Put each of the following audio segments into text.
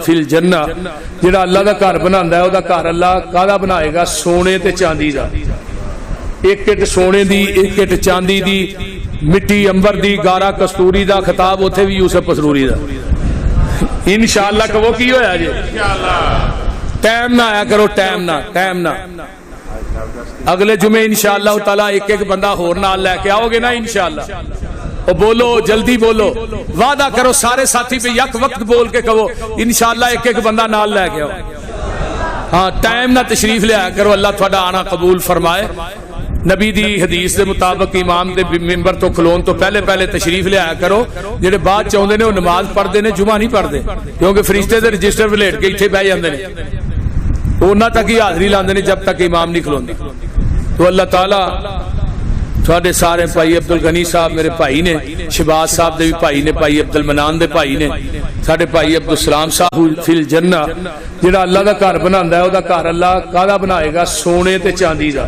فی الجنہ جڑا اللہ دا گھر بناندا ہے او دا گھر اللہ کادا بنائے گا؟ سونے تے چاندی دا. ایک اٹ سونے دی ایک اٹ چاندی دی مٹی انبر دی گارا کستوری دا خطاب اوتھے بھی یوسف مسروری دا. انشاءاللہ کہو کی ہویا جی ٹائم نہ آیا کرو ٹائم نہ اگلے جمعے انشاءاللہ تعالیٰ ایک ایک بندہ ہور نال لے کے آؤ گے نا انشاءاللہ. اور بولو جلدی بولو وعدہ کرو سارے ساتھی پہ یک وقت بول کے کہو انشاءاللہ ایک ایک بندہ نال لے کے آؤ. ہاں ٹائم نہ تشریف لے آیا کرو. اللہ تھوڑا آنا قبول فرمائے. نبی دی حدیث دے مطابق امام دے ممبر تو کھلون تو پہلے تشریف لے آیا کرو. جڑے بعد چاہندے نے وہ نماز پڑھتے نے جمعہ نہیں پڑھتے کیونکہ فرشتے دے رجسٹر ولیٹ کے اتنے بہ جاندے نے انہاں تک ہی حاضری لاندے نے جب تک امام نہیں کھلوندے. تو اللہ تعالیٰ تھوڑے سارے بھائی عبد الغنی صاحب میرے بھائی نے شہباز صاحب دے بھی بھائی نے بھائی عبد المنان دے بھائی نے ساڈے بھائی عبد السلام صاحب فی الجنہ جڑا اللہ دا گھر بناندا ہے او دا گھر اللہ کادا بنائے گا؟ سونے تے چاندی دا.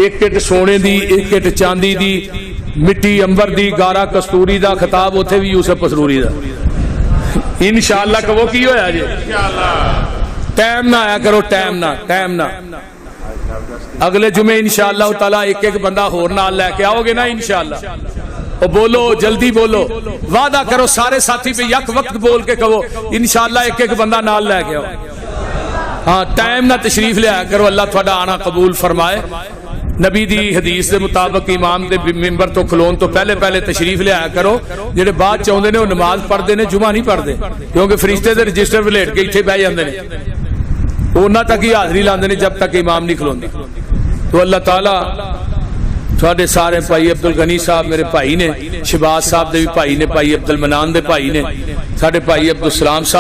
ایک اٹ سونے دی ایک اٹ چاندی دی مٹی انبر دی گارا کستوری دا خطاب اوتھے بھی یوسف مسروری دا. انشاءاللہ کہو کی ہویا جی ٹائم نہ آیا کرو ٹائم نہ اگلے جمعے انشاءاللہ تعالیٰ ایک ایک بندہ ہور نال لے کے آؤ گے نا انشاءاللہ. اور بولو جلدی بولو وعدہ کرو سارے ساتھی پہ یک وقت بول کے کہو انشاءاللہ ایک ایک بندہ نال لے کے آؤ. ہاں ٹائم نہ تشریف لے آیا کرو. اللہ تھوڑا آنا قبول فرمائے. نبی دی حدیث دے مطابق امام دے ممبر تو کھلون تو پہلے تشریف لے آیا کرو. جڑے بعد چاہندے نے وہ نماز پڑھتے نے جمعہ نہیں پڑھتے کیونکہ فرشتے دے رجسٹر ولیٹ کے اتنے بہ جاندے نے انہاں تک ہی حاضری لاندے نے جب تک امام نہیں کھلوندے. تو اللہ تعالیٰ تھوڑے سارے بھائی عبد الغنی صاحب میرے بھائی نے شہباز صاحب دے بھی بھائی نے بھائی عبد المنان دے بھائی نے ساڈے بھائی عبد السلام صاحب